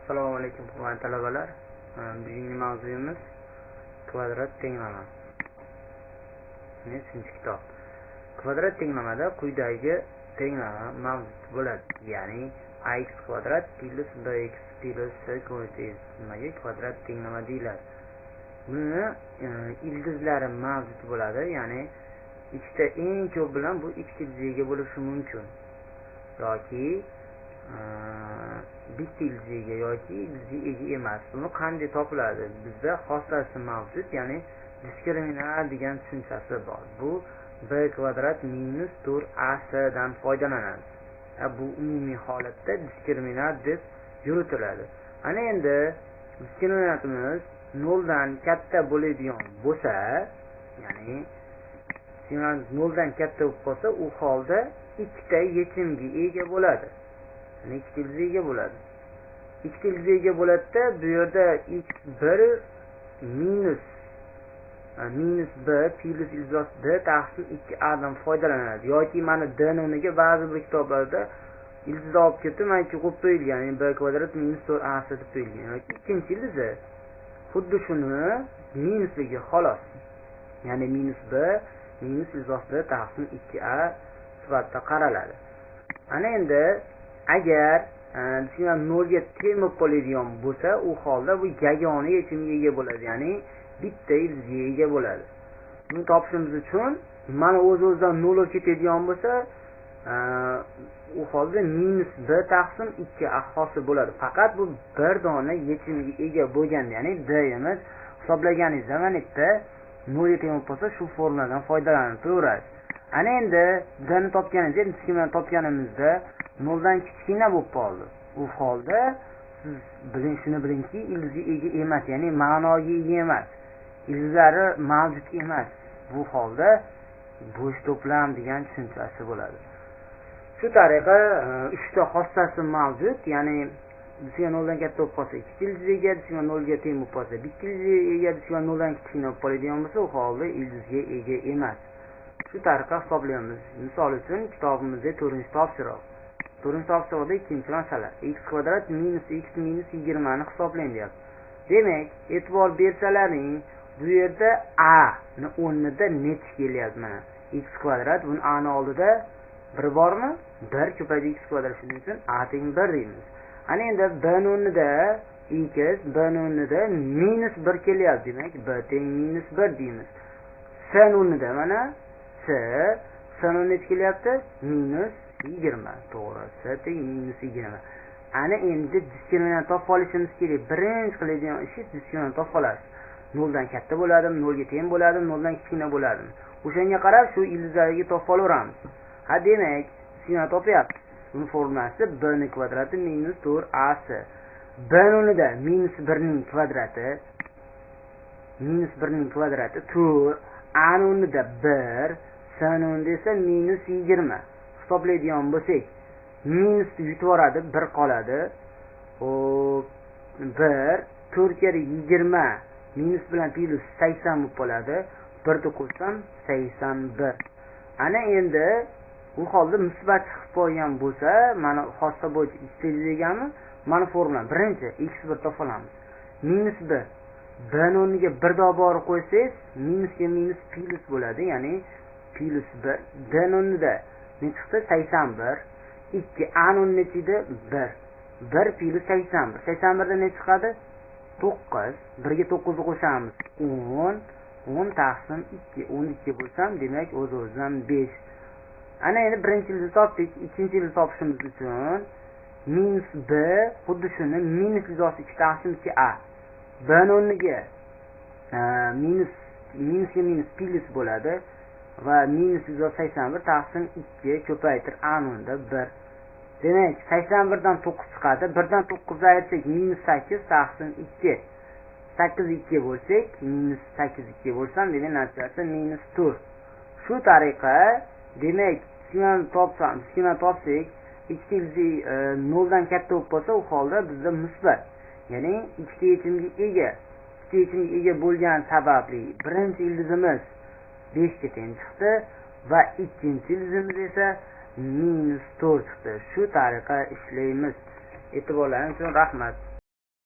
Assalomu alaykum hurmatli talabalar. Bugungi mavzuyimiz kvadrat tenglama. Mana 3-kitob. Kvadrat tenglamada quyidagi tenglama mavjud bo'ladi. Ya'ni ax kvadrat plus bx plus c nimaga kvadrat tenglama deyiladi. Buni ildizlari mavjud bo'ladi. Ya'ni ikkita eng ko'p bilan bu ikkita ildiziga bo'lishi mumkin. Yoki bitta ildiziga yoki ildiziga ega emas. Buni qanday topiladi? Bizda xossasi mavjud, ya'ni diskriminant degan tushunchasi bor. Bu b kvadrat minus 4ac dan foydalanadi. Bu umumiy holatda diskriminant deb yuritiladi. Ana endi diskriminantimiz 0 dan katta bo'ladigan bo'lsa, ya'ni 0 dan katta bo'lib qolsa, u holda ikkita yechimga ega bo'ladi. Ya'ni ikkita ildiziga bo'ladi. Ikkita ildiziga bo'ladida bu yerda x1 minus b plus ildiz d taqsim 2a dan foydalanadi. Yoki mana d o'rniga ba'zi bir kitoblarda ildiz olib ketib, mana ikki qo'yib qo'yilgan, ya'ni b kvadrat minus 4ac deb qo'yilgan. Yoki ikkinchi ildizi xuddi shuni minusligi xolos. Ya'ni minus b minus ildiz d taqsim 2a sifatida qaraladi. Ana endi agar demak 0 ga teng bo'lib qoladigan bo'lsa, u holda bu yagona yechimga ega bo'ladi, ya'ni bitta ildiziga ega bo'ladi. Buni topishimiz uchun mana o'z-o'zidan 0 olib ketadigan bo'lsa, u holda minus b taqsim 2a hosil bo'ladi. Faqat bu bir dona yechimga ega bo'lganda, ya'ni d imiz hisoblaganingizda mana bitta 0 ga teng bo'lib qolsa, shu formuladan foydalanib turaverasiz. Ana endi d ni topganingizda, diskriminant topganimizda 0 dan kichkina bo'lib qoldi. U holda siz shuni bilingki, ildizga ega emas, ya'ni ma'noga ega emas. Ildizlari mavjud emas. Bu holda bo'sh to'plam degan tushunchasi bo'ladi. Shu tariqa 3 ta xossasi mavjud, ya'ni bizga 0 dan katta bo'lib qolsa, ikkita ildizga, bizga 0 ga teng bo'lib qolsa, bitta ildizga, bizga 0 dan kichkina bo'lib qoladigan bo'lsa, u holda ildizga ega emas. Shu tariqa hisoblaymiz. Misol uchun kitobimizda 4-topshiriq. 4-topshiriqda ikkinchi masala. X kvadrat minus x minus 20 ni hisoblang deyapti. Demak, e'tibor bersalaring, bu yerda a ni o'rnida necha kelyapti mana? X kvadrat, buni a ni oldida 1 bormi? 1 ko'paydi x kvadrat, shuning uchun a teng 1 deymiz. Ana endi b ni o'rnida x, b ni o'rnida minus 1 kelyapti. Demak, b teng minus 1 deymiz. C ni o'rnida mana c ni necha kelyapti? Minus 20. To'g'ri, c teng minus 20. Ana endi diskriminant topib olishimiz kerak. Birinchi qiladigan ish diskriminant topib olasiz. 0 dan katta bo'ladimi, 0 ga teng bo'ladimi, 0 dan kichkina bo'ladimi? O'shanga qarab shu ildizlarga topib olaveramiz. Demak, diskriminant topyapmiz. Buni formulasi b ni kvadrati minus 4ac. B ni o'rnida minus 1 ning kvadrati 4, a ni o'rnida 1, c ni o'rnida esa minus 20. Hisoblaydigan bo'lsak, minus yutib yuboradi, 1 qoladi. Xo'p, 1 4 kere 20 minus bilan plus 80 bo'lib qoladi. 1 ni qo'shsam 81. Ana endi bu holda musbat chiqib qolgan bo'lsa, mana xossa bo'yicha ikkita degani, mana formula. Birinchi x1 topamiz. Minus b. B ni o'rniga 1 da borib qo'ysangiz, minusga minus plus bo'ladi, ya'ni plus b. D ni o'rnida ne chiqdi? 81. 2 a ni o'rnida 1. 1 plus 81. 81 dan ne chiqadi? 9. 1 ga 9 ni qo'shamiz. 10. 10 taqsim 2. 12 bo'lsam, demak o'z-o'zidan 5. Ana endi birinchi ildizni topdik. Ikkinchi ildizni topishimiz uchun minus b xuddi shuni minus ildiz 2 taqsim 2a. B ni o'rniga minusga minus plus bo'ladi va minus 81 taqsim 2 ko'paytir a ni o'rnida 1. Demak, 81 dan 9 chiqadi. 1 dan 9 ayirsak minus 8 taqsim 2. 8 2 bo'lsak, minus 8 2 bo'lsam, demak natijasi minus 4. Shu tariqa, demak, diskriminant topsak, ikkita ildiz 0 dan katta bo'lib qolsa, u holda bizda musbat, ya'ni ikkita yechimga ega bo'lgan sababli birinchi ildizimiz 5 ga teng chiqdi va ikkinchi ildizimiz esa minus 4 chiqdi. Shu tariqa ishlaymiz. E'tiborlaringiz uchun rahmat.